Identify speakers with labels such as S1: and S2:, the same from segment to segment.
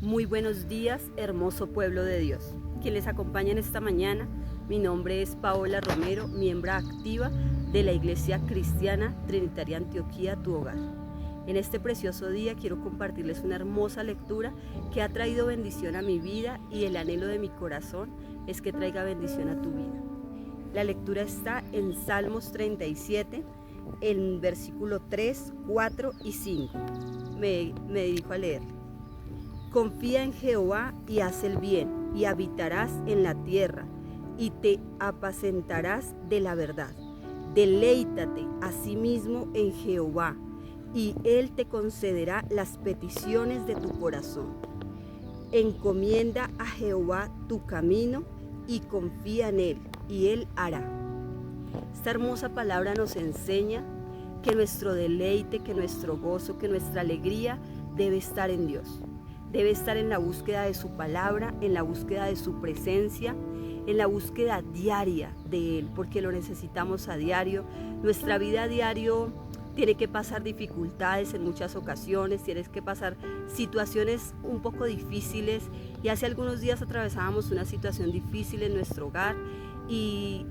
S1: Muy buenos días, hermoso pueblo de Dios. Quien les acompaña en esta mañana, mi nombre es Paola Romero, miembro activa de la Iglesia Cristiana Trinitaria Antioquía, tu hogar. En este precioso día quiero compartirles una hermosa lectura que ha traído bendición a mi vida y el anhelo de mi corazón es que traiga bendición a tu vida. La lectura está en Salmos 37, en versículo 3, 4 y 5. Me dirijo a leer. Confía en Jehová y haz el bien, y habitarás en la tierra, y te apacentarás de la verdad. Deleítate asimismo en Jehová, y Él te concederá las peticiones de tu corazón. Encomienda a Jehová tu camino, y confía en Él, y Él hará. Esta hermosa palabra nos enseña que nuestro deleite, que nuestro gozo, que nuestra alegría debe estar en Dios. Debe estar en la búsqueda de su palabra, en la búsqueda de su presencia, en la búsqueda diaria de Él, porque lo necesitamos a diario. Nuestra vida a diario tiene que pasar dificultades en muchas ocasiones, tienes que pasar situaciones un poco difíciles, y hace algunos días atravesábamos una situación difícil en nuestro hogar y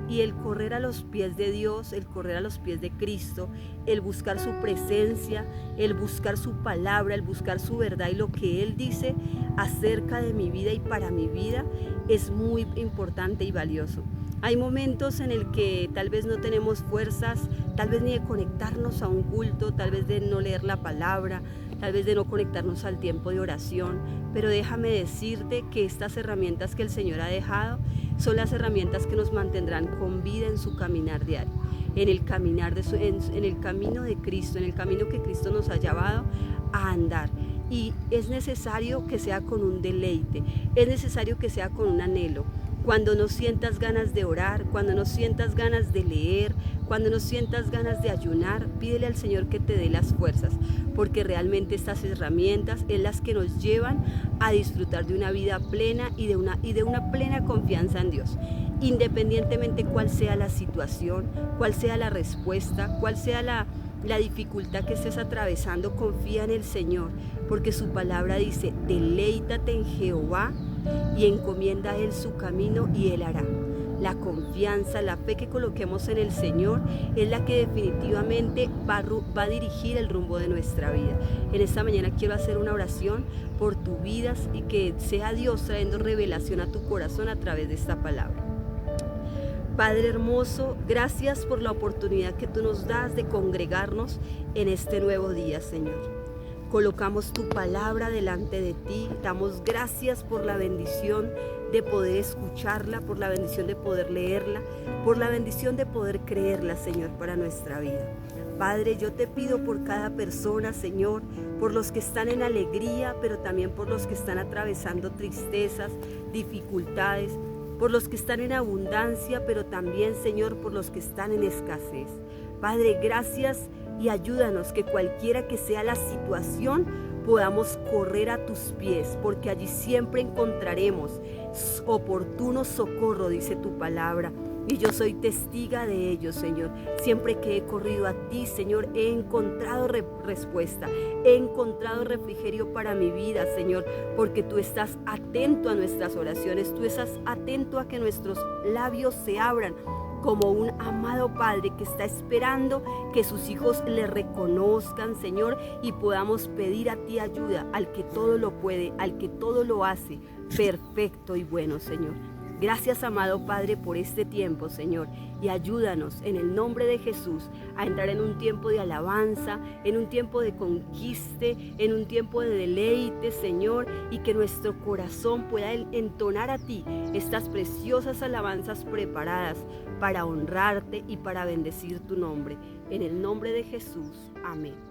S1: el correr a los pies de Dios, el correr a los pies de Cristo, el buscar su presencia, el buscar su palabra, el buscar su verdad y lo que Él dice acerca de mi vida y para mi vida es muy importante y valioso. Hay momentos en el que tal vez no tenemos fuerzas, tal vez ni de conectarnos a un culto, tal vez de no leer la palabra, tal vez de no conectarnos al tiempo de oración, pero déjame decirte que estas herramientas que el Señor ha dejado son las herramientas que nos mantendrán con vida en su caminar diario, en el caminar en el camino de Cristo, en el camino que Cristo nos ha llevado a andar. Y es necesario que sea con un deleite, es necesario que sea con un anhelo. Cuando no sientas ganas de orar, cuando no sientas ganas de leer, cuando no sientas ganas de ayunar, pídele al Señor que te dé las fuerzas, porque realmente estas herramientas es las que nos llevan a disfrutar de una vida plena y de una plena confianza en Dios. Independientemente cuál sea la situación, cuál sea la respuesta, cuál sea la dificultad que estés atravesando, confía en el Señor, porque su palabra dice, deleítate en Jehová y encomienda a Él su camino y Él hará. La confianza, la fe que coloquemos en el Señor es la que definitivamente va a dirigir el rumbo de nuestra vida. En esta mañana quiero hacer una oración por tu vida y que sea Dios trayendo revelación a tu corazón a través de esta palabra. Padre hermoso, gracias por la oportunidad que tú nos das de congregarnos en este nuevo día, Señor. Colocamos tu palabra delante de ti, damos gracias por la bendición de poder escucharla, por la bendición de poder leerla, por la bendición de poder creerla, Señor, para nuestra vida. Padre, yo te pido por cada persona, Señor, por los que están en alegría, pero también por los que están atravesando tristezas, dificultades, por los que están en abundancia, pero también, Señor, por los que están en escasez. Padre, gracias y ayúdanos que cualquiera que sea la situación, podamos correr a tus pies, porque allí siempre encontraremos oportuno socorro, dice tu palabra. Y yo soy testiga de ello, Señor. Siempre que he corrido a ti, Señor, he encontrado respuesta, he encontrado refrigerio para mi vida, Señor, porque tú estás atento a nuestras oraciones, tú estás atento a que nuestros labios se abran como un amado Padre que está esperando que sus hijos le reconozcan, Señor, y podamos pedir a ti ayuda, al que todo lo puede, al que todo lo hace, perfecto y bueno, Señor. Gracias, amado Padre, por este tiempo, Señor, y ayúdanos en el nombre de Jesús a entrar en un tiempo de alabanza, en un tiempo de conquiste, en un tiempo de deleite, Señor, y que nuestro corazón pueda entonar a ti estas preciosas alabanzas preparadas para honrarte y para bendecir tu nombre. En el nombre de Jesús, amén.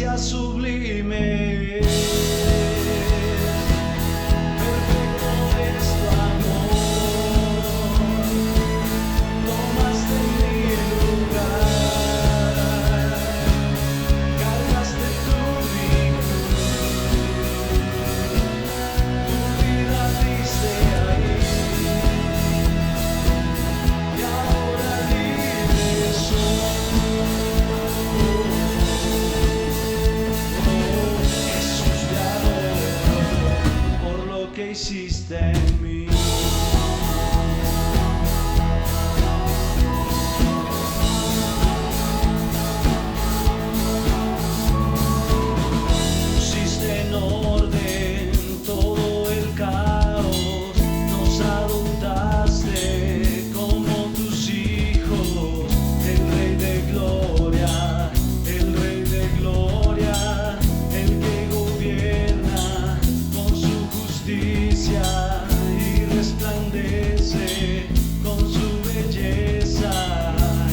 S2: gracia sublime. Perfecto es tu amor, tomaste mi lugar, cargaste tu vida diste ahí, y ahora libre soy. Jesús, te adoro por lo que hiciste en mí. Pusiste en orden todo el caos, nos adoptaste como tus hijos, el Rey de Gloria, el Rey de Gloria, el que gobierna con su justicia y resplandece con su belleza,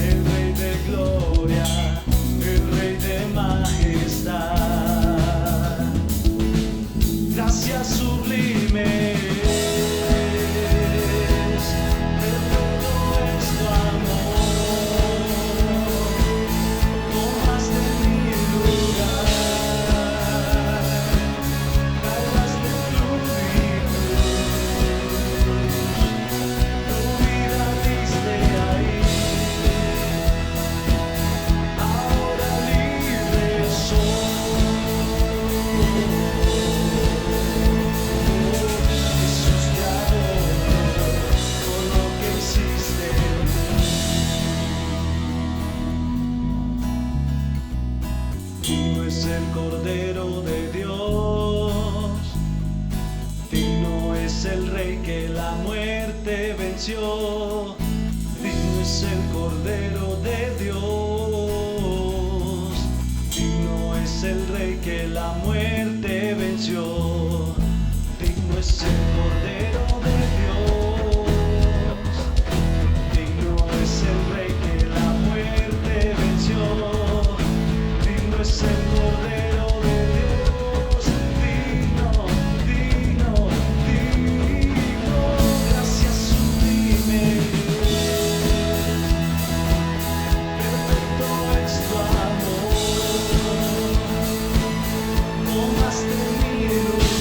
S2: el Rey de Gloria, el Rey de majestad. Gracias sublimes, perfecto es tu amor, tomaste mi lugar, cargaste tu vida diste ahí, ahora libre soy. Jesús, te adoro por lo que hiciste en mí. Digno es el Cordero de Dios, digno es el Rey que la muerte venció, digno es el Cordero de Dios, digno es el Rey que la muerte venció, digno es el Cordero de Dios, digno es el Rey que la muerte venció, digno es el Cordero de Dios, digno, digno, digno, gracias sublime. Perfecto es tu amor, tomaste mi lugar.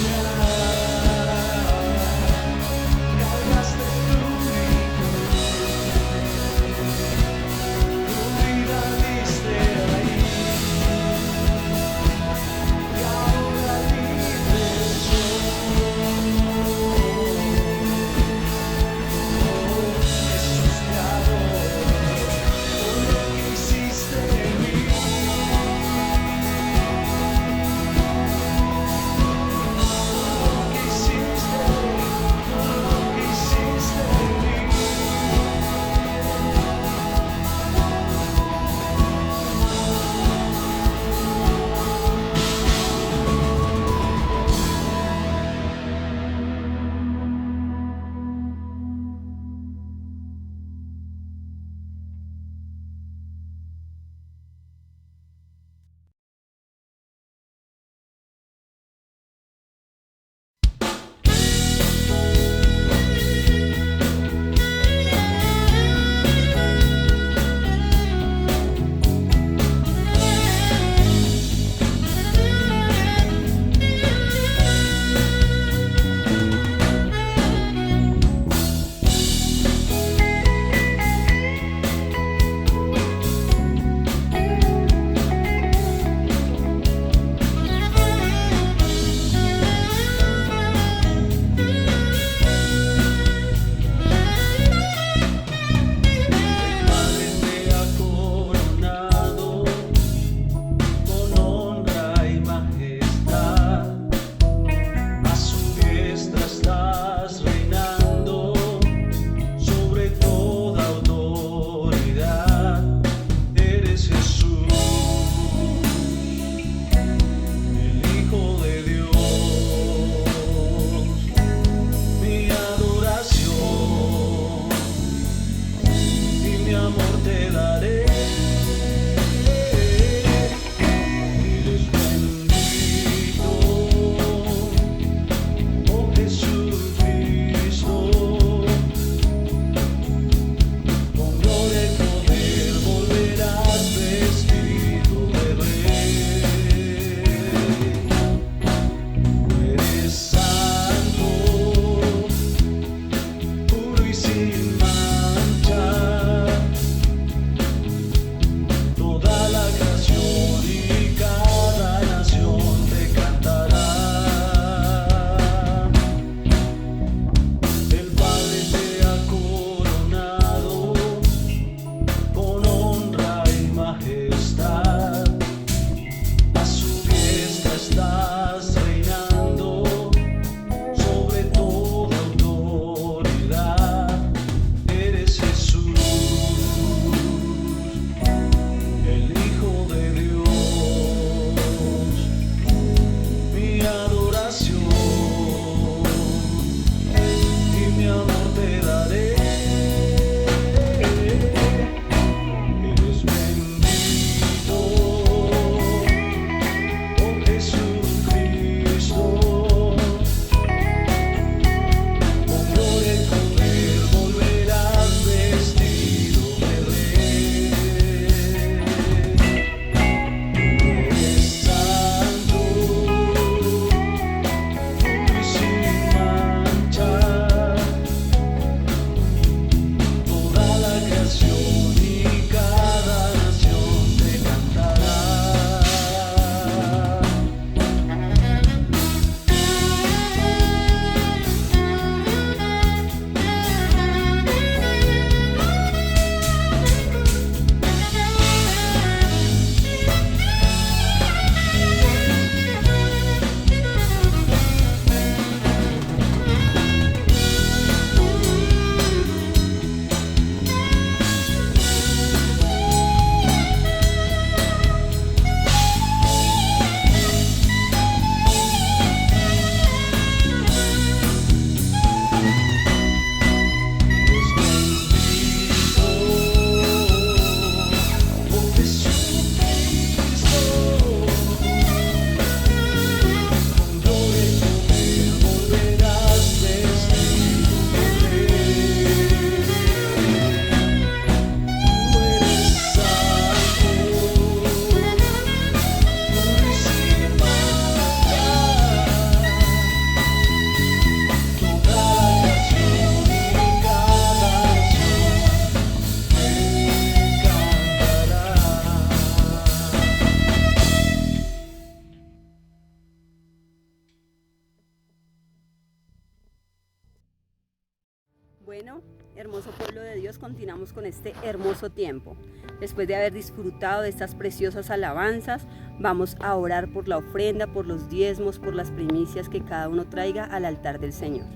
S1: Bueno, hermoso pueblo de Dios, continuamos con este hermoso tiempo. Después de haber disfrutado de estas preciosas alabanzas, vamos a orar por la ofrenda, por los diezmos, por las primicias que cada uno traiga al altar del Señor.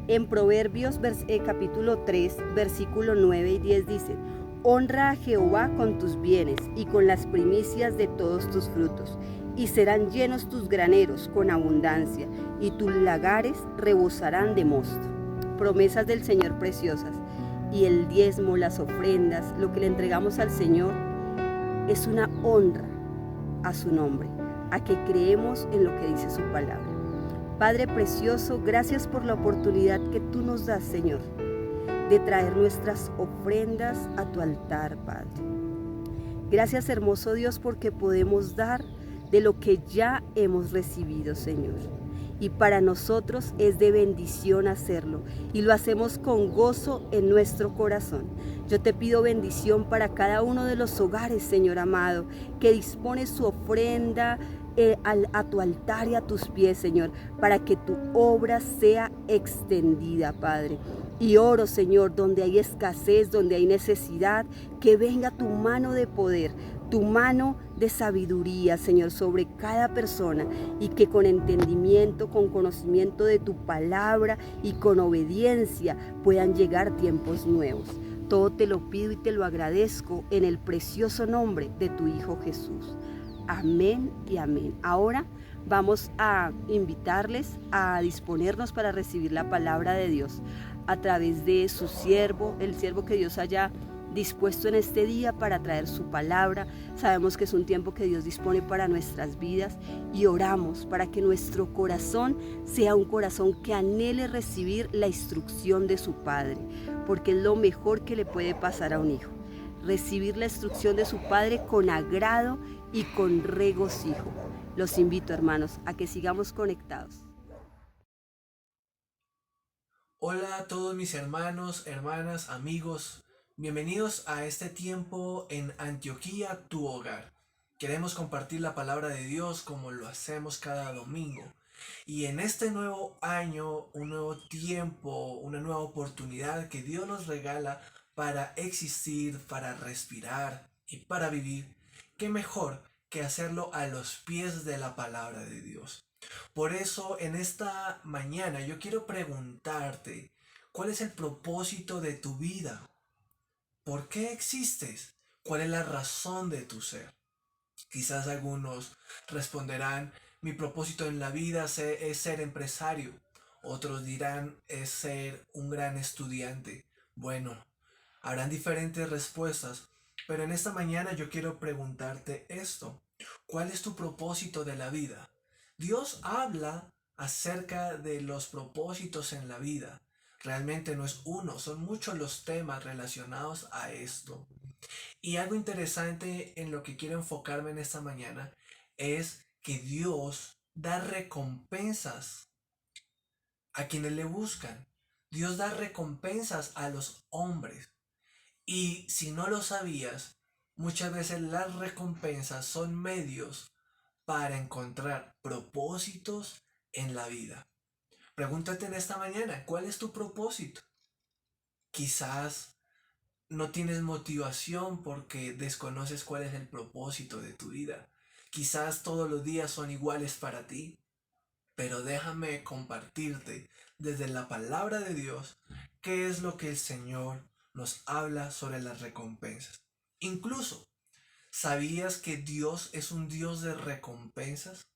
S1: En Proverbios capítulo 3, versículo 9 y 10 dice: honra a Jehová con tus bienes y con las primicias de todos tus frutos, y serán llenos tus graneros con abundancia, y tus lagares rebosarán de mosto. Promesas del Señor preciosas. Y el diezmo, las ofrendas, lo que le entregamos al Señor es una honra a su nombre, a que creemos en lo que dice su palabra. Padre precioso, gracias por la oportunidad que tú nos das, Señor, de traer nuestras ofrendas a tu altar, Padre. Gracias, hermoso Dios, porque podemos dar de lo que ya hemos recibido, Señor. Y para nosotros es de bendición hacerlo, y lo hacemos con gozo en nuestro corazón. Yo te pido bendición para cada uno de los hogares, Señor amado, que dispone su ofrenda a tu altar y a tus pies, Señor, para que tu obra sea extendida, Padre. Y oro, Señor, donde hay escasez, donde hay necesidad, que venga tu mano de poder, tu mano de sabiduría, Señor, sobre cada persona, y que con entendimiento, con conocimiento de tu palabra y con obediencia puedan llegar tiempos nuevos. Todo te lo pido y te lo agradezco en el precioso nombre de tu Hijo Jesús. Amén y amén. Ahora vamos a invitarles a disponernos para recibir la palabra de Dios a través de su siervo, el siervo que Dios haya dispuesto en este día para traer su palabra. Sabemos que es un tiempo que Dios dispone para nuestras vidas, y oramos para que nuestro corazón sea un corazón que anhele recibir la instrucción de su Padre, porque es lo mejor que le puede pasar a un hijo, recibir la instrucción de su Padre con agrado y con regocijo. Los invito, hermanos, a que sigamos conectados.
S3: Hola a todos mis hermanos, hermanas, amigos. Bienvenidos a este tiempo en Antioquía, tu hogar. Queremos compartir la palabra de Dios como lo hacemos cada domingo. Y en este nuevo año, un nuevo tiempo, una nueva oportunidad que Dios nos regala para existir, para respirar y para vivir, qué mejor que hacerlo a los pies de la palabra de Dios. Por eso en esta mañana yo quiero preguntarte, ¿cuál es el propósito de tu vida? ¿Por qué existes? ¿Cuál es la razón de tu ser? Quizás algunos responderán, mi propósito en la vida es ser empresario. Otros dirán, es ser un gran estudiante. Bueno, habrán diferentes respuestas, pero en esta mañana yo quiero preguntarte esto. ¿Cuál es tu propósito de la vida? Dios habla acerca de los propósitos en la vida. Realmente no es uno, son muchos los temas relacionados a esto. Y algo interesante en lo que quiero enfocarme en esta mañana es que Dios da recompensas a quienes le buscan. Dios da recompensas a los hombres. Y si no lo sabías, muchas veces las recompensas son medios para encontrar propósitos en la vida. Pregúntate en esta mañana, ¿cuál es tu propósito? Quizás no tienes motivación porque desconoces cuál es el propósito de tu vida. Quizás todos los días son iguales para ti, pero déjame compartirte desde la palabra de Dios qué es lo que el Señor nos habla sobre las recompensas. Incluso, ¿sabías que Dios es un Dios de recompensas?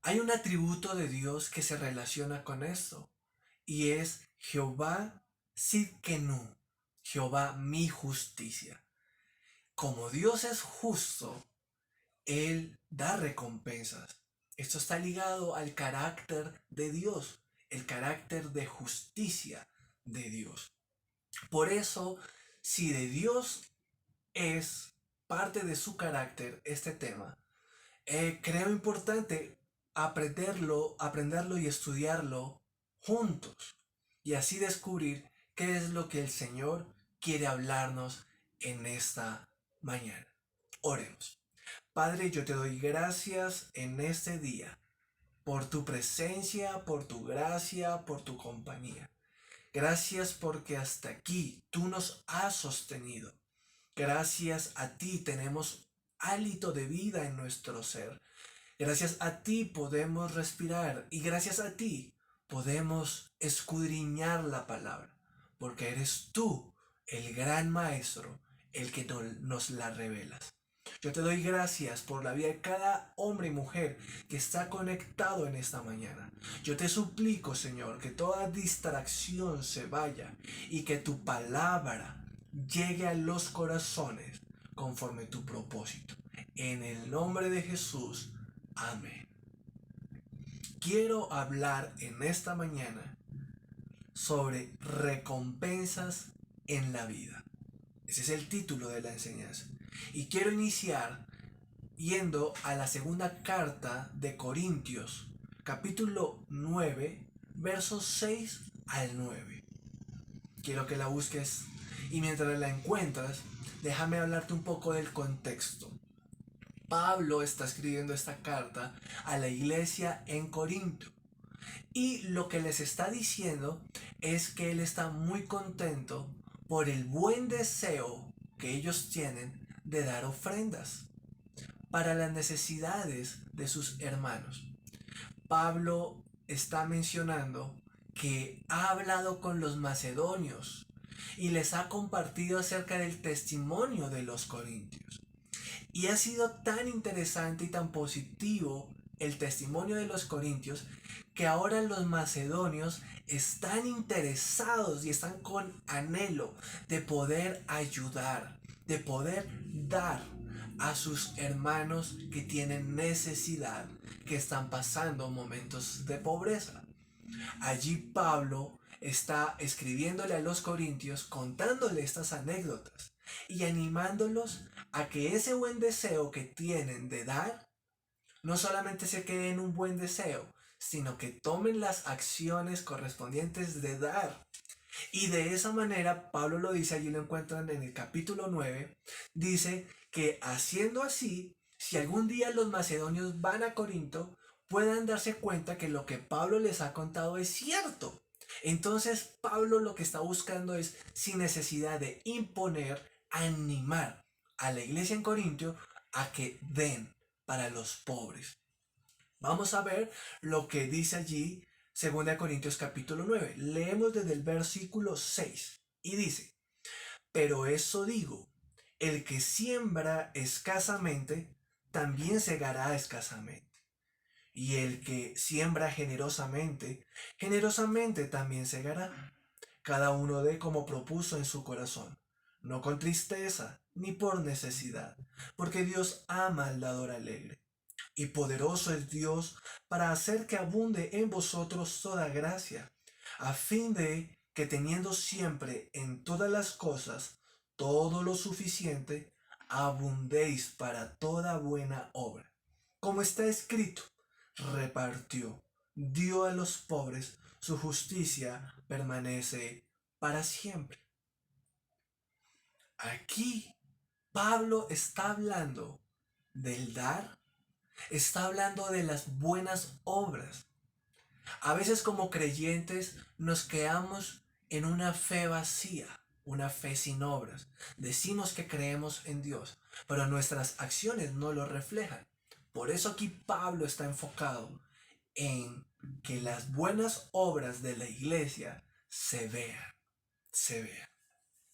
S3: Hay un atributo de Dios que se relaciona con esto, y es Jehová Sidkenu, Jehová mi justicia. Como Dios es justo, Él da recompensas. Esto está ligado al carácter de Dios, el carácter de justicia de Dios. Por eso, si de Dios es parte de su carácter este tema, creo importante aprenderlo y estudiarlo juntos, y así descubrir qué es lo que el Señor quiere hablarnos en esta mañana. Oremos. Padre, yo te doy gracias en este día por tu presencia, por tu gracia, por tu compañía. Gracias porque hasta aquí tú nos has sostenido. Gracias a ti tenemos hálito de vida en nuestro ser. Gracias a ti podemos respirar y gracias a ti podemos escudriñar la palabra, porque eres tú el gran maestro, el que nos la revelas. Yo te doy gracias por la vida de cada hombre y mujer que está conectado en esta mañana. Yo te suplico, Señor, que toda distracción se vaya y que tu palabra llegue a los corazones conforme tu propósito. En el nombre de Jesús, amén. Quiero hablar en esta mañana sobre recompensas en la vida. Ese es el título de la enseñanza. Y quiero iniciar yendo a la segunda carta de Corintios, capítulo 9, versos 6 al 9. Quiero que la busques y mientras la encuentras, déjame hablarte un poco del contexto. Pablo está escribiendo esta carta a la iglesia en Corinto. Y lo que les está diciendo es que él está muy contento por el buen deseo que ellos tienen de dar ofrendas para las necesidades de sus hermanos. Pablo está mencionando que ha hablado con los macedonios y les ha compartido acerca del testimonio de los corintios. Y ha sido tan interesante y tan positivo el testimonio de los corintios que ahora los macedonios están interesados y están con anhelo de poder ayudar, de poder dar a sus hermanos que tienen necesidad, que están pasando momentos de pobreza. Allí Pablo está escribiéndole a los corintios, contándole estas anécdotas y animándolos a que ese buen deseo que tienen de dar no solamente se quede en un buen deseo, sino que tomen las acciones correspondientes de dar. Y de esa manera, Pablo lo dice, allí lo encuentran en el capítulo 9, dice que haciendo así, si algún día los macedonios van a Corinto, puedan darse cuenta que lo que Pablo les ha contado es cierto. Entonces Pablo lo que está buscando es, sin necesidad de imponer, animar a la iglesia en Corinto a que den para los pobres. Vamos a ver lo que dice allí 2 Corintios capítulo 9. Leemos desde el versículo 6 y dice: pero eso digo, el que siembra escasamente, también segará escasamente. Y el que siembra generosamente, generosamente también segará. Cada uno dé como propuso en su corazón, no con tristeza ni por necesidad, porque Dios ama al dador alegre. Y poderoso es Dios para hacer que abunde en vosotros toda gracia, a fin de que teniendo siempre en todas las cosas todo lo suficiente, abundéis para toda buena obra. Como está escrito, repartió, dio a los pobres, su justicia permanece para siempre. Aquí Pablo está hablando del dar, está hablando de las buenas obras. A veces como creyentes nos quedamos en una fe vacía, una fe sin obras. Decimos que creemos en Dios, pero nuestras acciones no lo reflejan. Por eso aquí Pablo está enfocado en que las buenas obras de la iglesia se vean.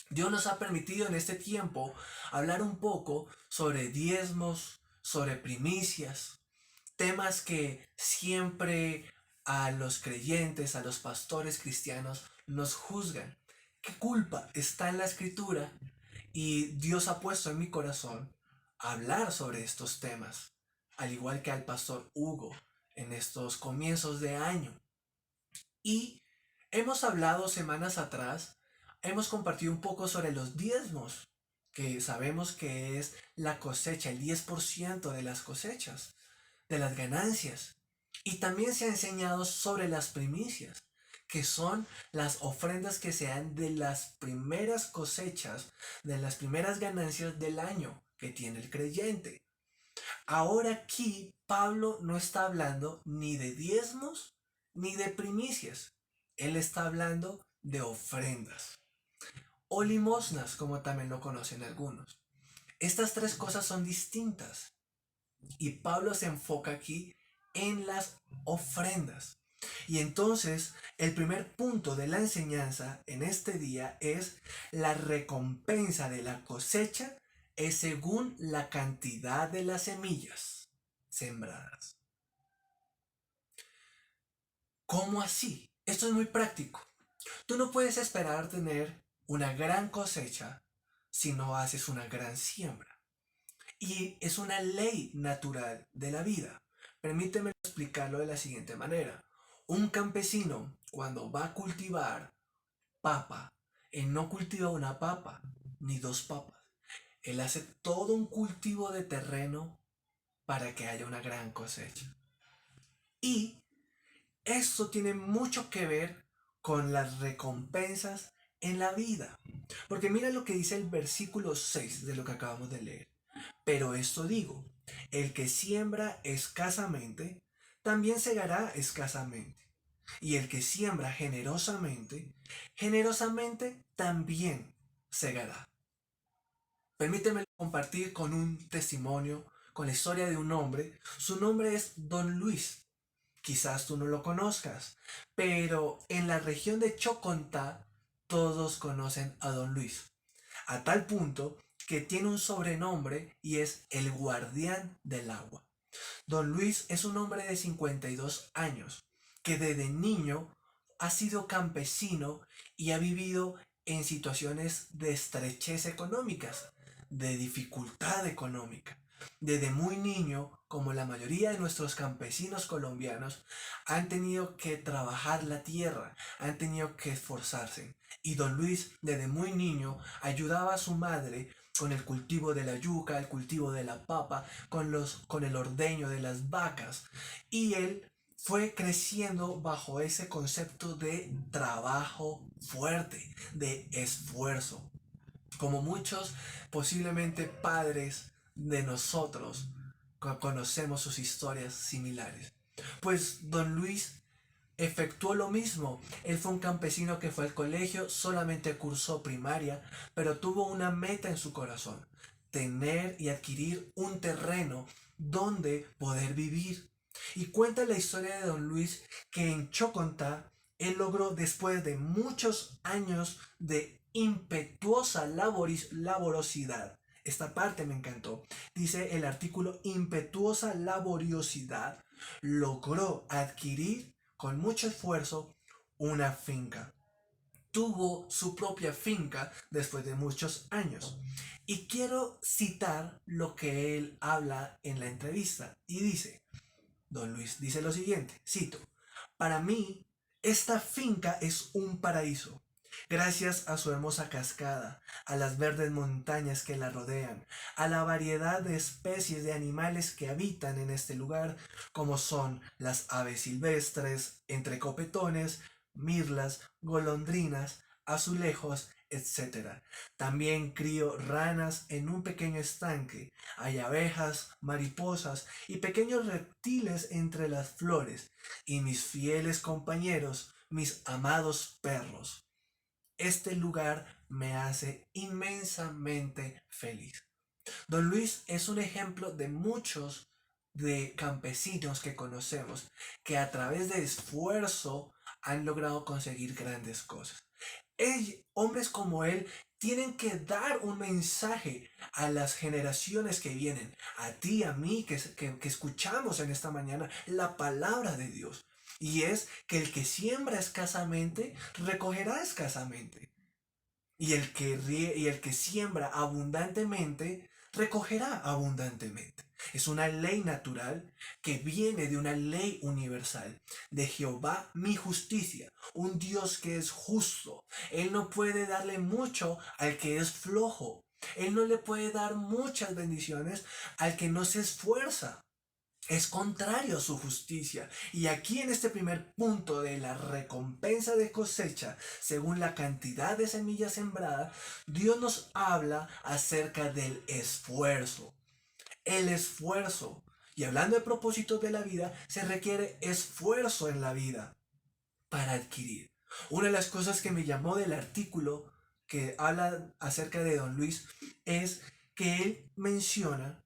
S3: Dios nos ha permitido en este tiempo hablar un poco sobre diezmos, sobre primicias, temas que siempre a los creyentes, a los pastores cristianos nos juzgan. ¿Qué culpa está en la escritura? Y Dios ha puesto en mi corazón hablar sobre estos temas, al igual que al pastor Hugo en estos comienzos de año. Y hemos hablado semanas atrás, hemos compartido un poco sobre los diezmos, que sabemos que es la cosecha, el 10% de las cosechas, de las ganancias. Y también se ha enseñado sobre las primicias, que son las ofrendas que se dan de las primeras cosechas, de las primeras ganancias del año que tiene el creyente. Ahora aquí Pablo no está hablando ni de diezmos ni de primicias. Él está hablando de ofrendas o limosnas, como también lo conocen algunos. Estas tres cosas son distintas y Pablo se enfoca aquí en las ofrendas. Y entonces el primer punto de la enseñanza en este día es: la recompensa de la cosecha es según la cantidad de las semillas sembradas. ¿Cómo así? Esto es muy práctico. Tú no puedes esperar tener una gran cosecha si no haces una gran siembra. Y es una ley natural de la vida. Permíteme explicarlo de la siguiente manera. Un campesino, cuando va a cultivar papa, él no cultiva una papa ni dos papas. Él hace todo un cultivo de terreno para que haya una gran cosecha. Y esto tiene mucho que ver con las recompensas en la vida. Porque mira lo que dice el versículo 6 de lo que acabamos de leer. Pero esto digo, el que siembra escasamente, también segará escasamente. Y el que siembra generosamente, generosamente también segará. Permíteme compartir con un testimonio, con la historia de un hombre. Su nombre es Don Luis. Quizás tú no lo conozcas, pero en la región de Chocontá todos conocen a Don Luis. A tal punto que tiene un sobrenombre y es el guardián del agua. Don Luis es un hombre de 52 años que desde niño ha sido campesino y ha vivido en situaciones de estrechez económicas, de dificultad económica. Desde muy niño, como la mayoría de nuestros campesinos colombianos, han tenido que trabajar la tierra, han tenido que esforzarse. Y don Luis, desde muy niño, ayudaba a su madre con el cultivo de la yuca, el cultivo de la papa, con el ordeño de las vacas. Y él fue creciendo bajo ese concepto de trabajo fuerte, de esfuerzo. Como muchos posiblemente padres de nosotros conocemos sus historias similares. Pues don Luis efectuó lo mismo. Él fue un campesino que fue al colegio, solamente cursó primaria, pero tuvo una meta en su corazón: tener y adquirir un terreno donde poder vivir. Y cuenta la historia de don Luis que en Chocontá él logró, después de muchos años de impetuosa laborosidad. Esta parte me encantó. Dice el artículo: impetuosa laboriosidad, logró adquirir con mucho esfuerzo una finca. Tuvo su propia finca después de muchos años. Y quiero citar lo que él habla en la entrevista. Y dice, don Luis dice lo siguiente, cito: para mí, esta finca es un paraíso. Gracias a su hermosa cascada, a las verdes montañas que la rodean, a la variedad de especies de animales que habitan en este lugar, como son las aves silvestres, entre copetones, mirlas, golondrinas, azulejos, etc. También crío ranas en un pequeño estanque. Hay abejas, mariposas y pequeños reptiles entre las flores, y mis fieles compañeros, mis amados perros. Este lugar me hace inmensamente feliz. Don Luis es un ejemplo de muchos de campesinos que conocemos que a través de esfuerzo han logrado conseguir grandes cosas. Hombres como él tienen que dar un mensaje a las generaciones que vienen, a ti, a mí, que escuchamos en esta mañana la palabra de Dios. Y es que el que siembra escasamente, recogerá escasamente. Y el que siembra abundantemente, recogerá abundantemente. Es una ley natural que viene de una ley universal, de Jehová mi justicia, un Dios que es justo. Él no puede darle mucho al que es flojo. Él no le puede dar muchas bendiciones al que no se esfuerza. Es contrario a su justicia. Y aquí en este primer punto de la recompensa de cosecha, según la cantidad de semillas sembradas, Dios nos habla acerca del esfuerzo. El esfuerzo. Y hablando de propósitos de la vida, se requiere esfuerzo en la vida para adquirir. Una de las cosas que me llamó del artículo que habla acerca de Don Luis es que él menciona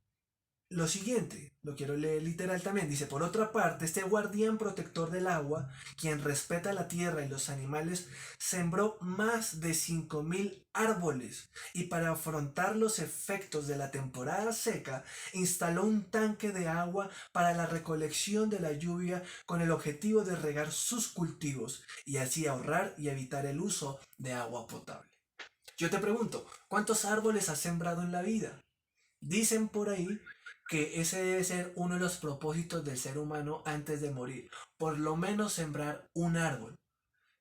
S3: lo siguiente, lo quiero leer literal también, dice: por otra parte, este guardián protector del agua, quien respeta la tierra y los animales, sembró más de 5.000 árboles y para afrontar los efectos de la temporada seca, instaló un tanque de agua para la recolección de la lluvia con el objetivo de regar sus cultivos y así ahorrar y evitar el uso de agua potable. Yo te pregunto, ¿cuántos árboles has sembrado en la vida? Dicen por ahí que ese debe ser uno de los propósitos del ser humano antes de morir, por lo menos sembrar un árbol.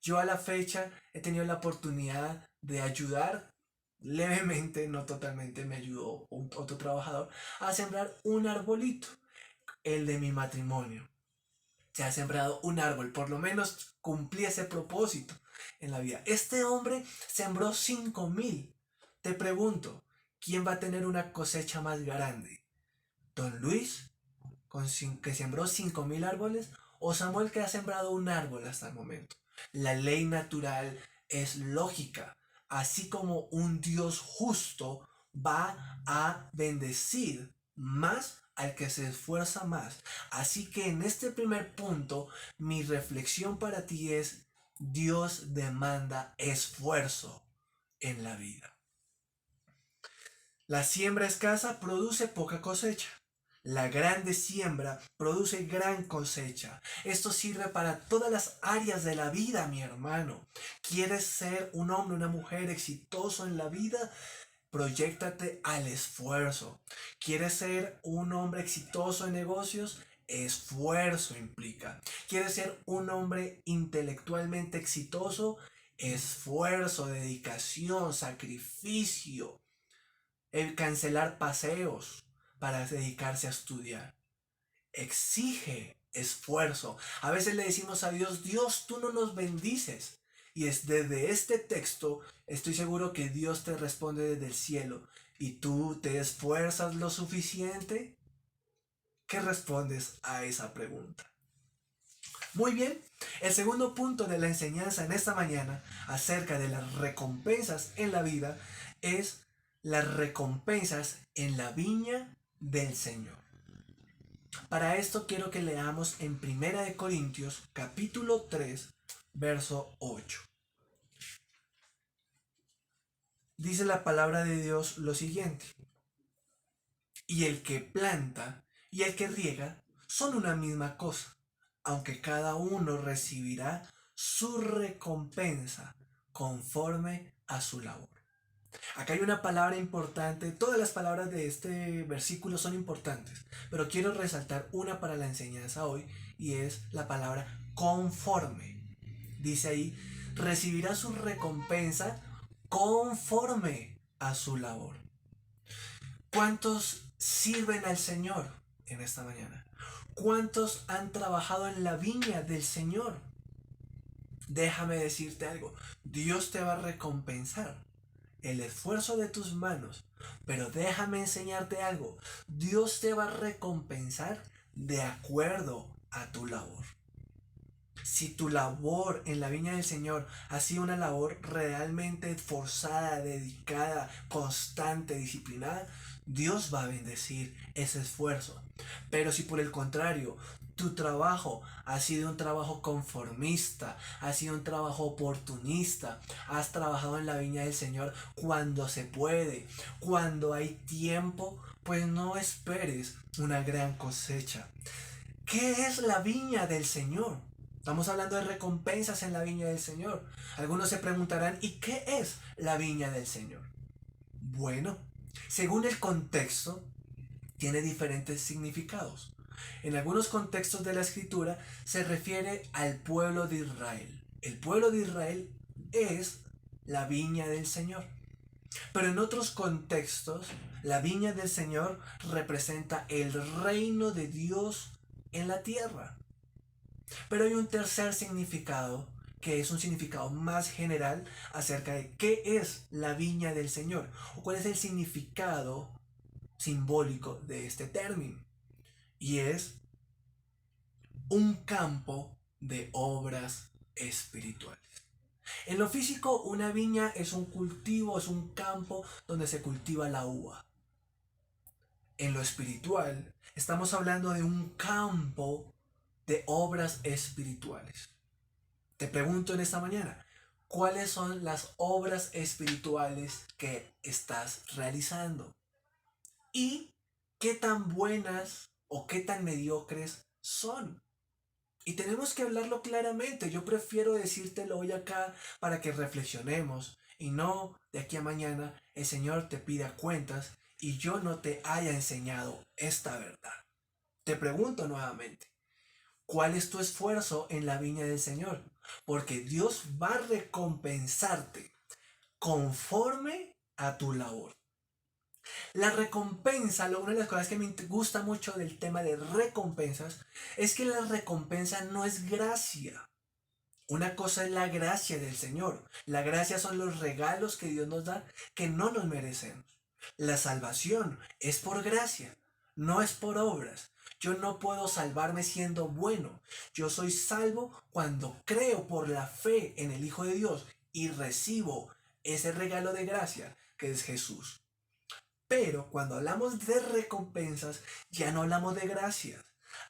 S3: Yo a la fecha he tenido la oportunidad de ayudar levemente, no totalmente, me ayudó otro trabajador a sembrar un arbolito, el de mi matrimonio. Se ha sembrado un árbol, por lo menos cumplí ese propósito en la vida. Este hombre sembró 5.000. Te pregunto, ¿quién va a tener una cosecha más grande? ¿Don Luis, que sembró 5.000 árboles, o Samuel, que ha sembrado un árbol hasta el momento? La ley natural es lógica. Así como un Dios justo va a bendecir más al que se esfuerza más. Así que en este primer punto, mi reflexión para ti es: Dios demanda esfuerzo en la vida. La siembra escasa produce poca cosecha. La grande siembra produce gran cosecha. Esto sirve para todas las áreas de la vida, mi hermano. ¿Quieres ser un hombre, una mujer exitoso en la vida? Proyéctate al esfuerzo. ¿Quieres ser un hombre exitoso en negocios? Esfuerzo implica. ¿Quieres ser un hombre intelectualmente exitoso? Esfuerzo, dedicación, sacrificio. El cancelar paseos para dedicarse a estudiar exige esfuerzo. A veces le decimos a Dios: Dios, tú no nos bendices. Y es desde este texto, estoy seguro que Dios te responde desde el cielo. ¿Y tú te esfuerzas lo suficiente? ¿Qué respondes a esa pregunta? Muy bien, el segundo punto de la enseñanza en esta mañana acerca de las recompensas en la vida es las recompensas en la viña del Señor. Para esto quiero que leamos en 1 Corintios capítulo 3, verso 8. Dice la palabra de Dios lo siguiente: y el que planta y el que riega son una misma cosa, aunque cada uno recibirá su recompensa conforme a su labor. Acá hay una palabra importante. Todas las palabras de este versículo son importantes, pero quiero resaltar una para la enseñanza hoy, y es la palabra conforme. Dice ahí: recibirá su recompensa conforme a su labor. ¿Cuántos sirven al Señor en esta mañana? ¿Cuántos han trabajado en la viña del Señor? Déjame decirte algo: Dios te va a recompensar el esfuerzo de tus manos, pero déjame enseñarte algo: Dios te va a recompensar de acuerdo a tu labor. Si tu labor en la viña del Señor ha sido una labor realmente esforzada, dedicada, constante, disciplinada, Dios va a bendecir ese esfuerzo. Pero si por el contrario tu trabajo ha sido un trabajo conformista, ha sido un trabajo oportunista, has trabajado en la viña del Señor cuando se puede, cuando hay tiempo, pues no esperes una gran cosecha. ¿Qué es la viña del Señor? Estamos hablando de recompensas en la viña del Señor. Algunos se preguntarán: ¿y qué es la viña del Señor? Bueno, según el contexto, tiene diferentes significados. En algunos contextos de la Escritura se refiere al pueblo de Israel. El pueblo de Israel es la viña del Señor. Pero en otros contextos, la viña del Señor representa el reino de Dios en la tierra. Pero hay un tercer significado, que es un significado más general acerca de qué es la viña del Señor, o cuál es el significado simbólico de este término. Y es un campo de obras espirituales. En lo físico, una viña es un cultivo, es un campo donde se cultiva la uva. En lo espiritual, estamos hablando de un campo de obras espirituales. Te pregunto en esta mañana, ¿cuáles son las obras espirituales que estás realizando? ¿Y qué tan buenas o qué tan mediocres son? Y tenemos que hablarlo claramente. Yo prefiero decírtelo hoy acá para que reflexionemos y no de aquí a mañana el Señor te pida cuentas y yo no te haya enseñado esta verdad. Te pregunto nuevamente, ¿cuál es tu esfuerzo en la viña del Señor? Porque Dios va a recompensarte conforme a tu labor. La recompensa, una de las cosas que me gusta mucho del tema de recompensas, es que la recompensa no es gracia. Una cosa es la gracia del Señor. La gracia son los regalos que Dios nos da que no nos merecemos. La salvación es por gracia, no es por obras. Yo no puedo salvarme siendo bueno. Yo soy salvo cuando creo por la fe en el Hijo de Dios y recibo ese regalo de gracia que es Jesús. Pero cuando hablamos de recompensas, ya no hablamos de gracias,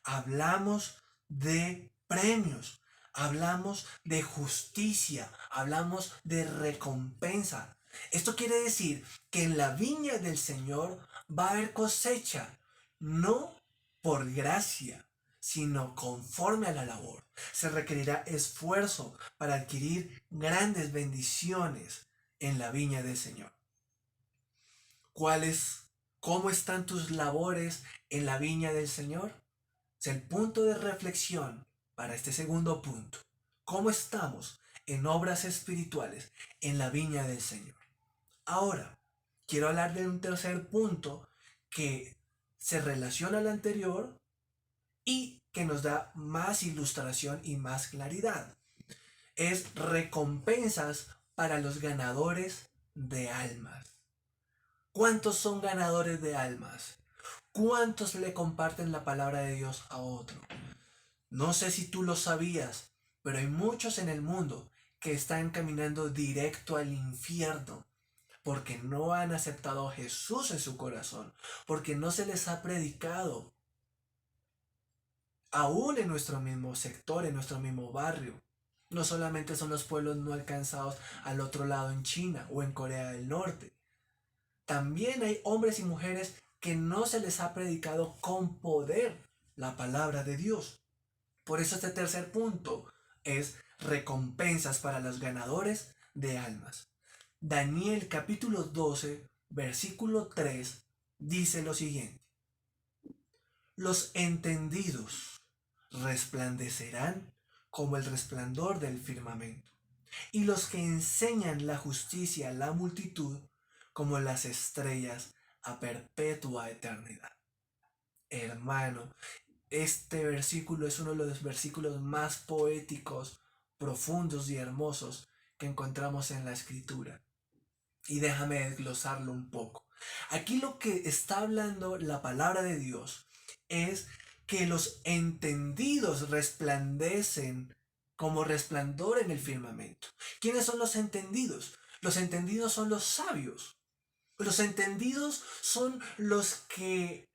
S3: hablamos de premios, hablamos de justicia, hablamos de recompensa. Esto quiere decir que en la viña del Señor va a haber cosecha, no por gracia, sino conforme a la labor. Se requerirá esfuerzo para adquirir grandes bendiciones en la viña del Señor. ¿Cómo están tus labores en la viña del Señor? Es el punto de reflexión para este segundo punto. ¿Cómo estamos en obras espirituales en la viña del Señor? Ahora, quiero hablar de un tercer punto que se relaciona al anterior y que nos da más ilustración y más claridad. Es recompensas para los ganadores de almas. ¿Cuántos son ganadores de almas? ¿Cuántos le comparten la palabra de Dios a otro? No sé si tú lo sabías, pero hay muchos en el mundo que están caminando directo al infierno porque no han aceptado a Jesús en su corazón, porque no se les ha predicado. Aún en nuestro mismo sector, en nuestro mismo barrio. No solamente son los pueblos no alcanzados al otro lado en China o en Corea del Norte. También hay hombres y mujeres que no se les ha predicado con poder la palabra de Dios. Por eso este tercer punto es recompensas para los ganadores de almas. Daniel capítulo 12, versículo 3 dice lo siguiente. Los entendidos resplandecerán como el resplandor del firmamento, y los que enseñan la justicia a la multitud como las estrellas a perpetua eternidad. Hermano, este versículo es uno de los versículos más poéticos, profundos y hermosos que encontramos en la Escritura. Y déjame desglosarlo un poco. Aquí lo que está hablando la palabra de Dios es que los entendidos resplandecen como resplandor en el firmamento. ¿Quiénes son los entendidos? Los entendidos son los sabios. Los entendidos son los que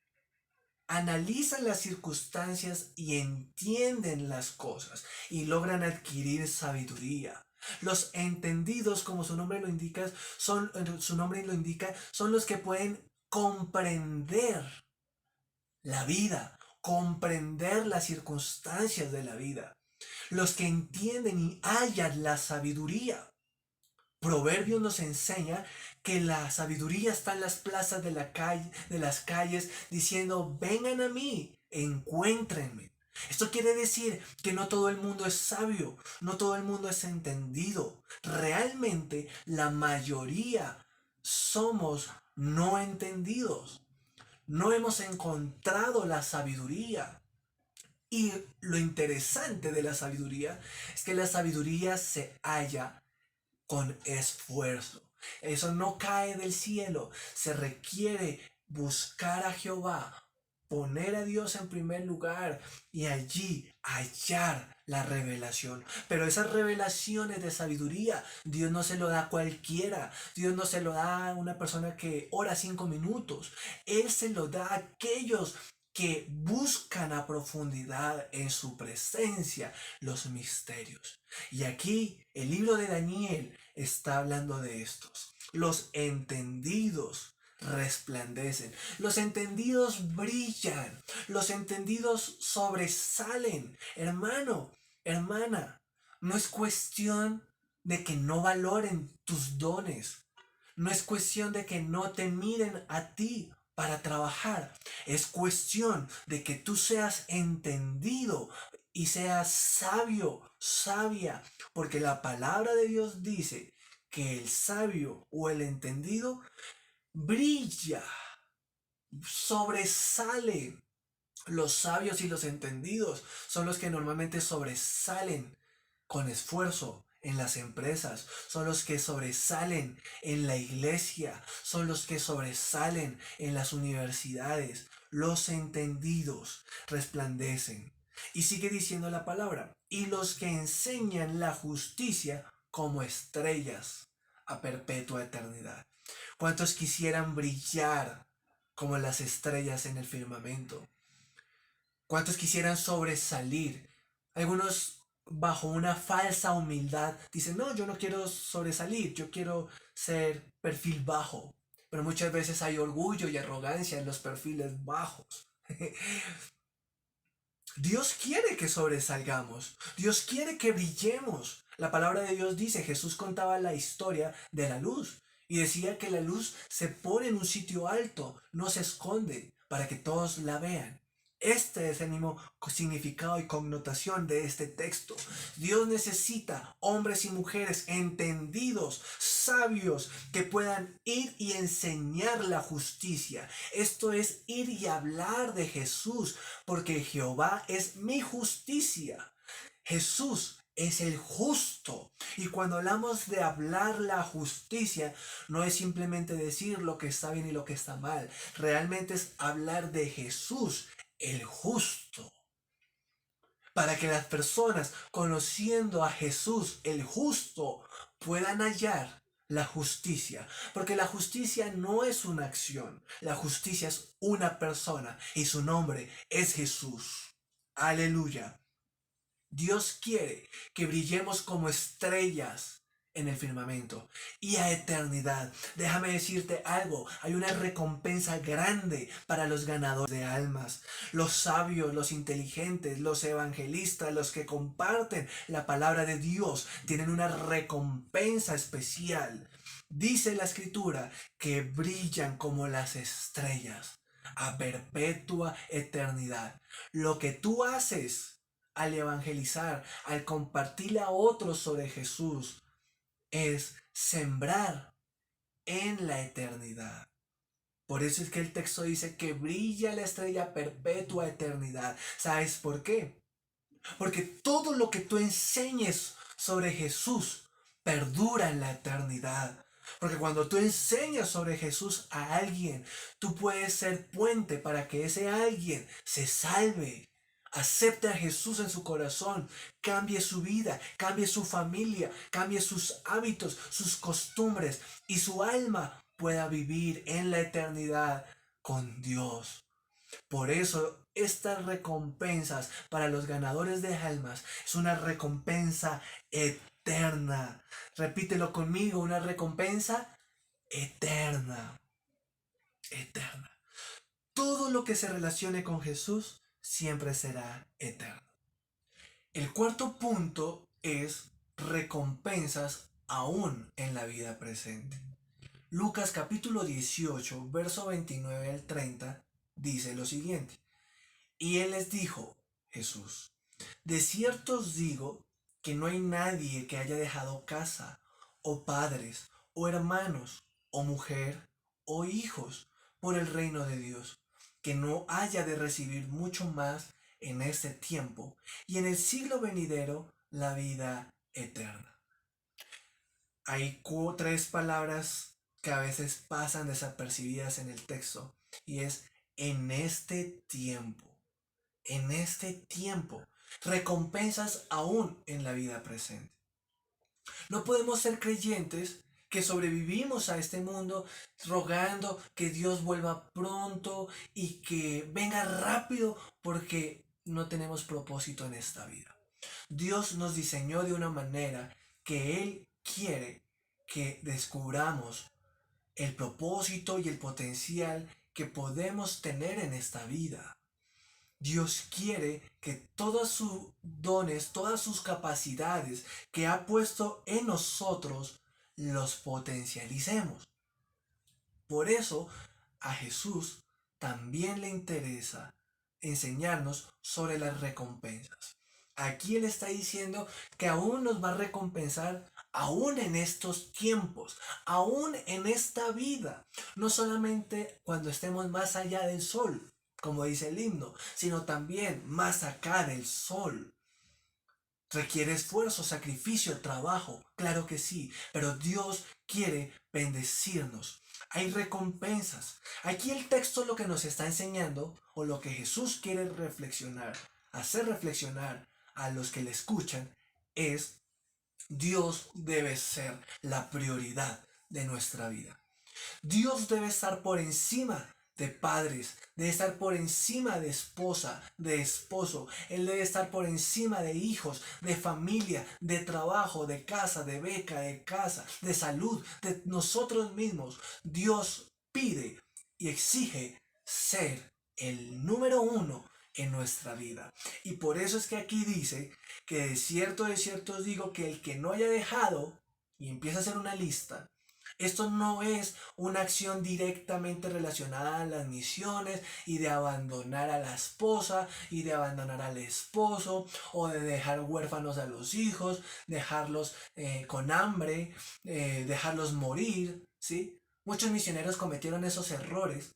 S3: analizan las circunstancias y entienden las cosas y logran adquirir sabiduría. Los entendidos, como su nombre lo indica, son los que pueden comprender la vida, comprender las circunstancias de la vida, los que entienden y hallan la sabiduría. Proverbios nos enseña que la sabiduría está en las plazas de las calles, diciendo, vengan a mí, encuéntrenme. Esto quiere decir que no todo el mundo es sabio, no todo el mundo es entendido. Realmente la mayoría somos no entendidos. No hemos encontrado la sabiduría. Y lo interesante de la sabiduría es que la sabiduría se halla con esfuerzo. Eso no cae del cielo. Se requiere buscar a Jehová, poner a Dios en primer lugar y allí hallar la revelación. Pero esas revelaciones de sabiduría, Dios no se lo da a cualquiera. Dios no se lo da a una persona que ora 5 minutos. Él se lo da a aquellos que buscan a profundidad en su presencia los misterios. Y aquí el libro de Daniel está hablando de estos. Los entendidos resplandecen, los entendidos brillan, los entendidos sobresalen. Hermano, hermana, no es cuestión de que no valoren tus dones, no es cuestión de que no te miren a ti para trabajar, es cuestión de que tú seas entendido y seas sabio, sabia, porque la palabra de Dios dice que el sabio o el entendido brilla, sobresale. Los sabios y los entendidos son los que normalmente sobresalen con esfuerzo en las empresas, son los que sobresalen en la iglesia, son los que sobresalen en las universidades. Los entendidos resplandecen. Y sigue diciendo la palabra, y los que enseñan la justicia como estrellas a perpetua eternidad. ¿Cuántos quisieran brillar como las estrellas en el firmamento? ¿Cuántos quisieran sobresalir? Algunos bajo una falsa humildad dicen, no, yo no quiero sobresalir, yo quiero ser perfil bajo. Pero muchas veces hay orgullo y arrogancia en los perfiles bajos. Dios quiere que sobresalgamos. Dios quiere que brillemos. La palabra de Dios dice, Jesús contaba la historia de la luz y decía que la luz se pone en un sitio alto, no se esconde, para que todos la vean. Este es el mismo significado y connotación de este texto. Dios necesita hombres y mujeres entendidos, sabios, que puedan ir y enseñar la justicia. Esto es ir y hablar de Jesús, porque Jehová es mi justicia. Jesús es el justo. Y cuando hablamos de hablar la justicia, no es simplemente decir lo que está bien y lo que está mal. Realmente es hablar de Jesús, el justo. Para que las personas, conociendo a Jesús, el justo, puedan hallar la justicia. Porque la justicia no es una acción. La justicia es una persona y su nombre es Jesús. Aleluya. Dios quiere que brillemos como estrellas en el firmamento y a eternidad. Déjame decirte algo, hay una recompensa grande para los ganadores de almas, los sabios, los inteligentes, los evangelistas, los que comparten la palabra de Dios, tienen una recompensa especial. Dice la escritura que brillan como las estrellas a perpetua eternidad. Lo que tú haces al evangelizar, al compartirle a otros sobre Jesús, es sembrar en la eternidad. Por eso es que el texto dice que brilla la estrella perpetua eternidad. ¿Sabes por qué? Porque todo lo que tú enseñes sobre Jesús perdura en la eternidad. Porque cuando tú enseñas sobre Jesús a alguien, tú puedes ser puente para que ese alguien se salve. Acepte a Jesús en su corazón, cambie su vida, cambie su familia, cambie sus hábitos, sus costumbres y su alma pueda vivir en la eternidad con Dios. Por eso estas recompensas para los ganadores de almas es una recompensa eterna. Repítelo conmigo, una recompensa eterna. Eterna. Todo lo que se relacione con Jesús siempre será eterno. El cuarto punto es recompensas aún en la vida presente. Lucas capítulo 18, verso 29 al 30, dice lo siguiente. Y él les dijo, Jesús, de cierto os digo que no hay nadie que haya dejado casa, o padres, o hermanos, o mujer, o hijos, por el reino de Dios, que no haya de recibir mucho más en este tiempo y en el siglo venidero la vida eterna. Hay tres palabras que a veces pasan desapercibidas en el texto y es en este tiempo. En este tiempo. Recompensas aún en la vida presente. No podemos ser creyentes que sobrevivimos a este mundo rogando que Dios vuelva pronto y que venga rápido porque no tenemos propósito en esta vida. Dios nos diseñó de una manera que Él quiere que descubramos el propósito y el potencial que podemos tener en esta vida. Dios quiere que todos sus dones, todas sus capacidades que ha puesto en nosotros, los potencialicemos. Por eso a Jesús también le interesa enseñarnos sobre las recompensas. Aquí Él está diciendo que aún nos va a recompensar, aún en estos tiempos, aún en esta vida, no solamente cuando estemos más allá del sol, como dice el himno, sino también más acá del sol. Requiere esfuerzo, sacrificio, trabajo, claro que sí, pero Dios quiere bendecirnos. Hay recompensas. Aquí el texto lo que nos está enseñando, o lo que Jesús quiere reflexionar, hacer reflexionar a los que le escuchan, es Dios debe ser la prioridad de nuestra vida. Dios debe estar por encima de padres, debe estar por encima de esposa, de esposo. Él debe estar por encima de hijos, de familia, de trabajo, de casa, de beca, de casa, de salud, de nosotros mismos. Dios pide y exige ser el número uno en nuestra vida. Y por eso es que aquí dice que de cierto os digo que el que no haya dejado, y empieza a hacer una lista, esto no es una acción directamente relacionada a las misiones y de abandonar a la esposa y de abandonar al esposo o de dejar huérfanos a los hijos, dejarlos con hambre, dejarlos morir, ¿sí? Muchos misioneros cometieron esos errores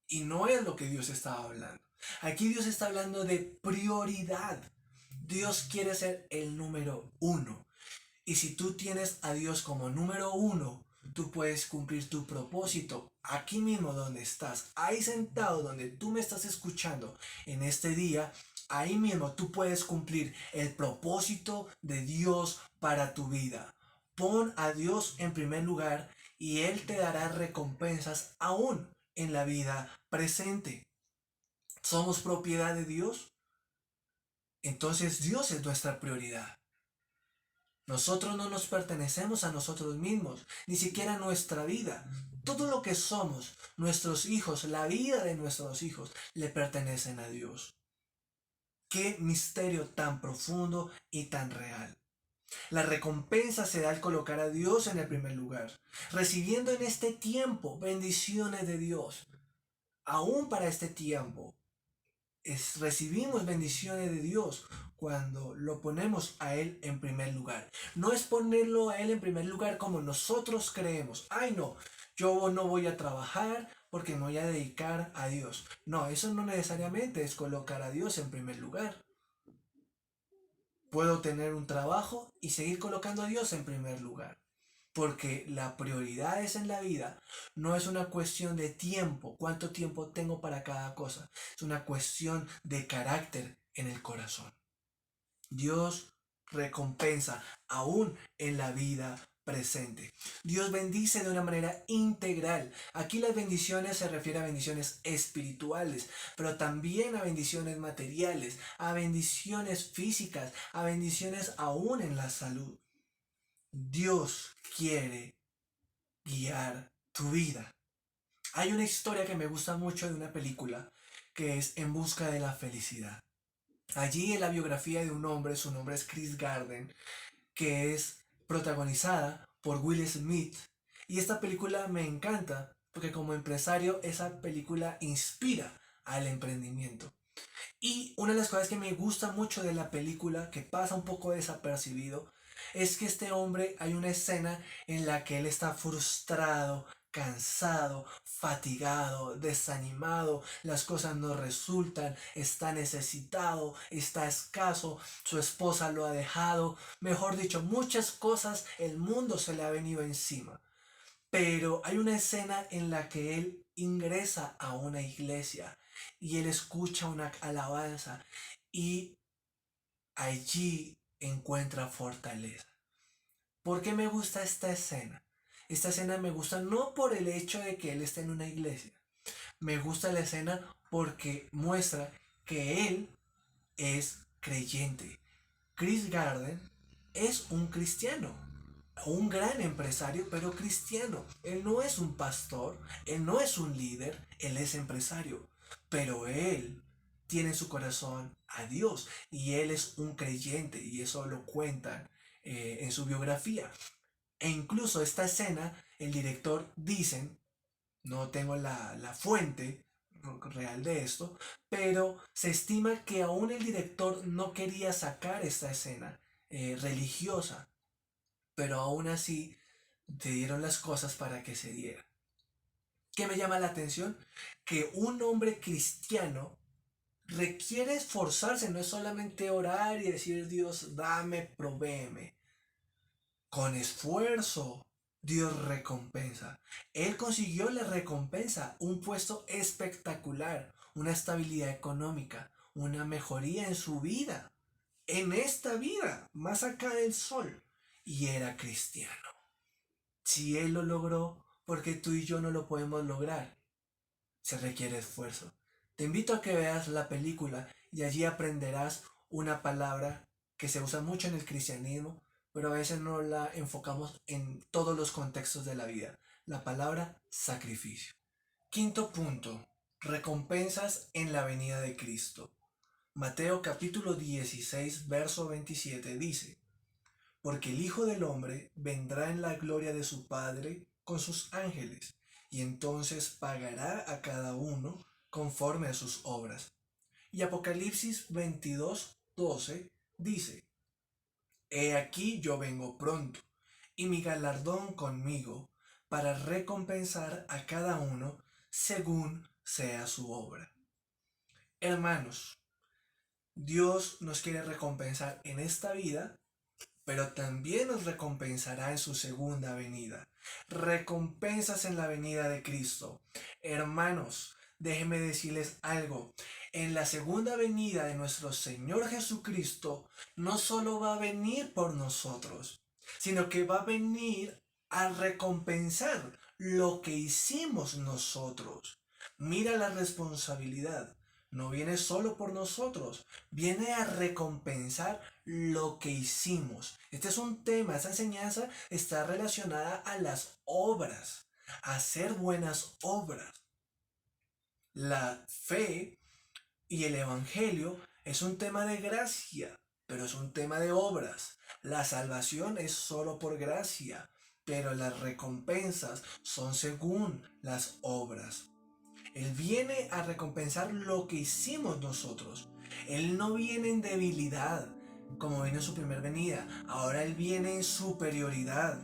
S3: y no es lo que Dios estaba hablando. Aquí Dios está hablando de prioridad. Dios quiere ser el número uno. Y si tú tienes a Dios como número uno, tú puedes cumplir tu propósito aquí mismo donde estás, ahí sentado donde tú me estás escuchando en este día. Ahí mismo tú puedes cumplir el propósito de Dios para tu vida. Pon a Dios en primer lugar y Él te dará recompensas aún en la vida presente. ¿Somos propiedad de Dios? Entonces Dios es nuestra prioridad. Nosotros no nos pertenecemos a nosotros mismos, ni siquiera a nuestra vida. Todo lo que somos, nuestros hijos, la vida de nuestros hijos, le pertenecen a Dios. Qué misterio tan profundo y tan real. La recompensa se da al colocar a Dios en el primer lugar, recibiendo en este tiempo bendiciones de Dios. Aún para este tiempo, recibimos bendiciones de Dios cuando lo ponemos a Él en primer lugar. No es ponerlo a Él en primer lugar como nosotros creemos. Ay, no, yo no voy a trabajar porque me voy a dedicar a Dios. No, eso no necesariamente es colocar a Dios en primer lugar. Puedo tener un trabajo y seguir colocando a Dios en primer lugar. Porque la prioridad es en la vida, no es una cuestión de tiempo, cuánto tiempo tengo para cada cosa. Es una cuestión de carácter en el corazón. Dios recompensa aún en la vida presente. Dios bendice de una manera integral. Aquí las bendiciones se refieren a bendiciones espirituales, pero también a bendiciones materiales, a bendiciones físicas, a bendiciones aún en la salud. Dios quiere guiar tu vida. Hay una historia que me gusta mucho de una película que es En busca de la felicidad. Allí en la biografía de un hombre, su nombre es Chris Garden, que es protagonizada por Will Smith. Y esta película me encanta porque como empresario esa película inspira al emprendimiento. Y una de las cosas que me gusta mucho de la película, que pasa un poco desapercibido, es que este hombre, hay una escena en la que él está frustrado, cansado, fatigado, desanimado, las cosas no resultan, está necesitado, está escaso, su esposa lo ha dejado, mejor dicho, muchas cosas, el mundo se le ha venido encima. Pero hay una escena en la que él ingresa a una iglesia y él escucha una alabanza y allí encuentra fortaleza. ¿Por qué me gusta esta escena? Esta escena me gusta no por el hecho de que él esté en una iglesia. Me gusta la escena porque muestra que él es creyente. Chris Garden es un cristiano, un gran empresario, pero cristiano. Él no es un pastor, él no es un líder, él es empresario. Pero él tiene en su corazón a Dios y él es un creyente y eso lo cuentan en su biografía. E incluso esta escena, el director dicen, no tengo la fuente real de esto, pero se estima que aún el director no quería sacar esta escena religiosa, pero aún así te dieron las cosas para que se diera. ¿Qué me llama la atención? Que un hombre cristiano requiere esforzarse, no es solamente orar y decir Dios, dame, provéeme. Con esfuerzo, Dios recompensa. Él consiguió la recompensa, un puesto espectacular, una estabilidad económica, una mejoría en su vida, en esta vida, más acá del sol. Y era cristiano. Si él lo logró, ¿por qué tú y yo no lo podemos lograr? Se requiere esfuerzo. Te invito a que veas la película y allí aprenderás una palabra que se usa mucho en el cristianismo, pero a veces no la enfocamos en todos los contextos de la vida. La palabra sacrificio. Quinto punto, recompensas en la venida de Cristo. Mateo capítulo 16, verso 27 dice, porque el Hijo del Hombre vendrá en la gloria de su Padre con sus ángeles, y entonces pagará a cada uno conforme a sus obras. Y Apocalipsis 22, 12 dice, he aquí yo vengo pronto, y mi galardón conmigo, para recompensar a cada uno según sea su obra. Hermanos, Dios nos quiere recompensar en esta vida, pero también nos recompensará en su segunda venida. Recompensas en la venida de Cristo. Hermanos, déjenme decirles algo. En la segunda venida de nuestro Señor Jesucristo, no solo va a venir por nosotros, sino que va a venir a recompensar lo que hicimos nosotros. Mira la responsabilidad. No viene solo por nosotros, viene a recompensar lo que hicimos. Este es un tema, esa enseñanza está relacionada a las obras, a hacer buenas obras. La fe y el evangelio es un tema de gracia, pero es un tema de obras. La salvación es solo por gracia, pero las recompensas son según las obras. Él viene a recompensar lo que hicimos nosotros. Él no viene en debilidad, como vino en su primera venida. Ahora Él viene en superioridad.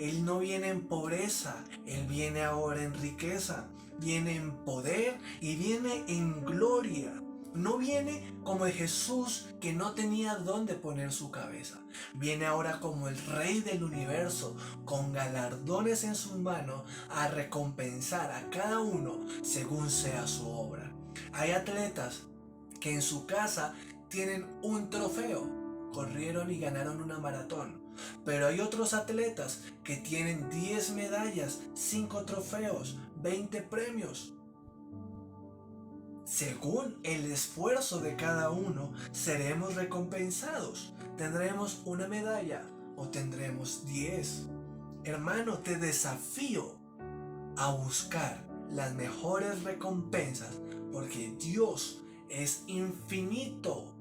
S3: Él no viene en pobreza. Él viene ahora en riqueza. Viene en poder y viene en gloria. No viene como el Jesús que no tenía dónde poner su cabeza. Viene ahora como el Rey del universo, con galardones en sus manos, a recompensar a cada uno según sea su obra. Hay atletas que en su casa tienen un trofeo, corrieron y ganaron una maratón. Pero hay otros atletas que tienen 10 medallas, 5 trofeos, 20 premios. Según el esfuerzo de cada uno, seremos recompensados. Tendremos una medalla o tendremos 10. Hermano, te desafío a buscar las mejores recompensas, porque Dios es infinito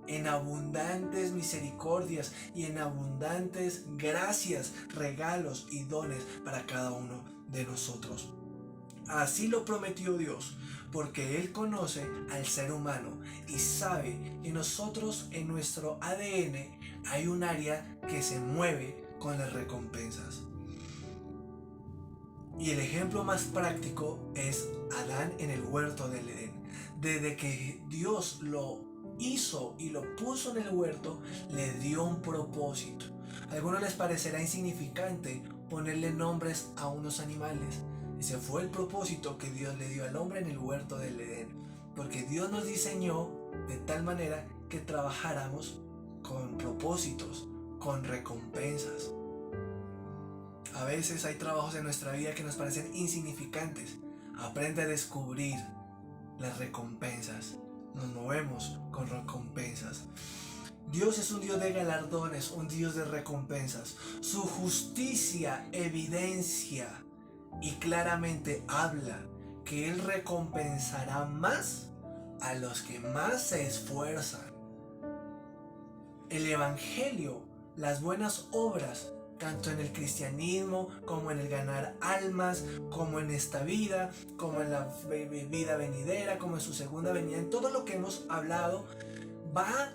S3: en abundantes misericordias y en abundantes gracias, regalos y dones para cada uno de nosotros. Así lo prometió Dios, porque Él conoce al ser humano y sabe que nosotros en nuestro ADN hay un área que se mueve con las recompensas. Y el ejemplo más práctico es Adán en el huerto del Edén. Desde que Dios lo hizo y lo puso en el huerto, le dio un propósito. A algunos les parecerá insignificante ponerle nombres a unos animales. Ese fue el propósito que Dios le dio al hombre en el huerto del Edén. Porque Dios nos diseñó de tal manera que trabajáramos con propósitos, con recompensas. A veces hay trabajos en nuestra vida que nos parecen insignificantes. Aprende a descubrir las recompensas. Nos movemos con recompensas. Dios es un Dios de galardones, un Dios de recompensas. Su justicia evidencia y claramente habla que Él recompensará más a los que más se esfuerzan. El Evangelio, las buenas obras, tanto en el cristianismo como en el ganar almas, como en esta vida, como en la vida venidera, como en su segunda venida, en todo lo que hemos hablado, va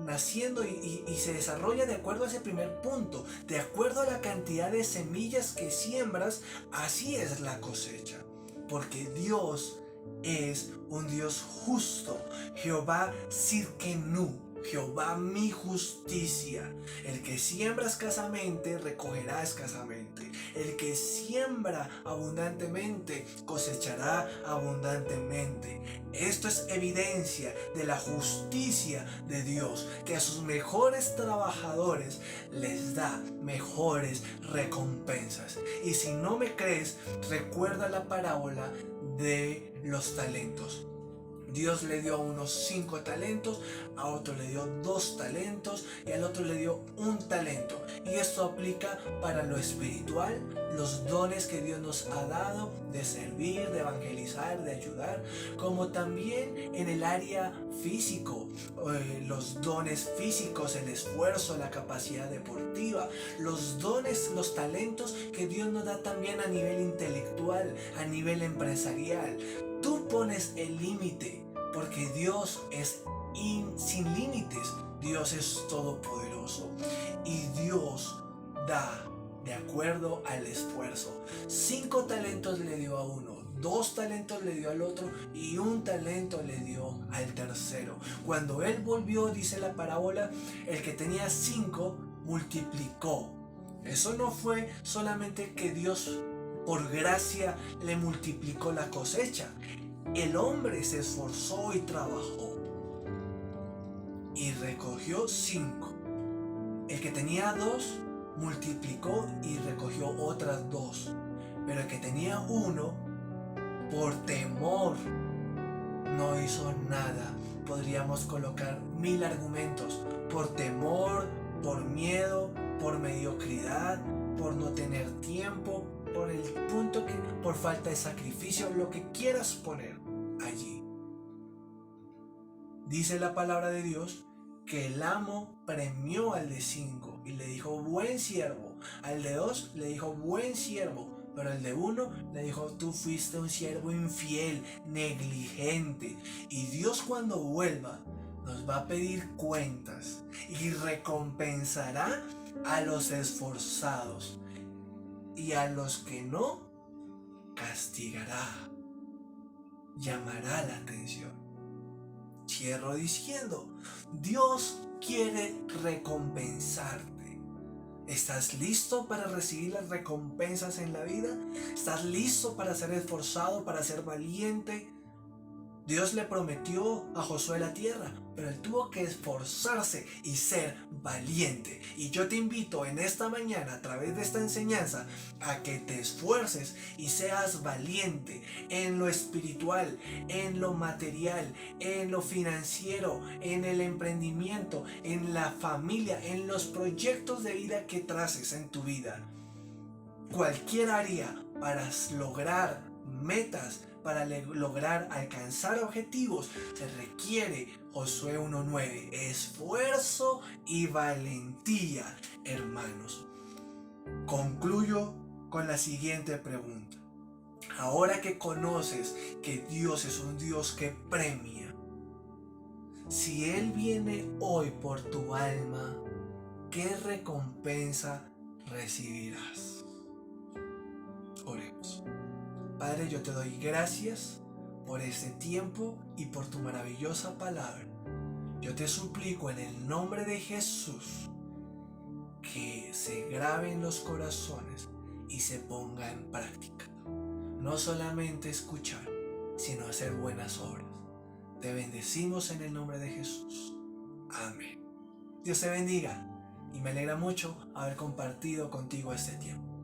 S3: naciendo y se desarrolla de acuerdo a ese primer punto. De acuerdo a la cantidad de semillas que siembras, así es la cosecha. Porque Dios es un Dios justo. Jehová Sirkenu, Jehová mi justicia. El que siembra escasamente recogerá escasamente. El que siembra abundantemente cosechará abundantemente. Esto es evidencia de la justicia de Dios, que a sus mejores trabajadores les da mejores recompensas. Y si no me crees, recuerda la parábola de los talentos. Dios le dio a unos 5 talentos, a otro le dio 2 talentos y al otro le dio 1 talento. Y esto aplica para lo espiritual, los dones que Dios nos ha dado de servir, de evangelizar, de ayudar, como también en el área físico, los dones físicos, el esfuerzo, la capacidad deportiva, los dones, los talentos que Dios nos da también a nivel intelectual, a nivel empresarial. Tú pones el límite, porque Dios es sin límites. Dios es todopoderoso y Dios da de acuerdo al esfuerzo. 5 talentos le dio a uno, 2 talentos le dio al otro y 1 talento le dio al tercero. Cuando él volvió, dice la parábola, el que tenía 5 multiplicó. Eso no fue solamente que Dios por gracia le multiplicó la cosecha. El hombre se esforzó y trabajó y recogió 5. El que tenía 2 multiplicó y recogió otras 2. Pero el que tenía 1, por temor, no hizo nada. Podríamos colocar 1000 argumentos. Por temor, por miedo, por mediocridad, por no tener tiempo, por el punto que, por falta de sacrificio, lo que quieras poner allí. Dice la palabra de Dios que el amo premió al de 5 y le dijo buen siervo. Al de 2 le dijo buen siervo, pero al de 1 le dijo tú fuiste un siervo infiel, negligente. Y Dios cuando vuelva nos va a pedir cuentas y recompensará a los esforzados. Y a los que no, castigará, llamará la atención. Cierro diciendo, Dios quiere recompensarte. ¿Estás listo para recibir las recompensas en la vida? ¿Estás listo para ser esforzado, para ser valiente? Dios le prometió a Josué la tierra, pero él tuvo que esforzarse y ser valiente. Y yo te invito en esta mañana, a través de esta enseñanza, a que te esfuerces y seas valiente en lo espiritual, en lo material, en lo financiero, en el emprendimiento, en la familia, en los proyectos de vida que traces en tu vida. Cualquier área para lograr metas, para lograr alcanzar objetivos, se requiere Josué 1:9, esfuerzo y valentía, hermanos. Concluyo con la siguiente pregunta. Ahora que conoces que Dios es un Dios que premia, si Él viene hoy por tu alma, ¿qué recompensa recibirás? Oremos. Padre, yo te doy gracias por este tiempo y por tu maravillosa palabra. Yo te suplico en el nombre de Jesús que se grabe en los corazones y se ponga en práctica. no solamente escuchar, sino hacer buenas obras. Te bendecimos en el nombre de Jesús. Amén. Dios te bendiga y me alegra mucho haber compartido contigo este tiempo.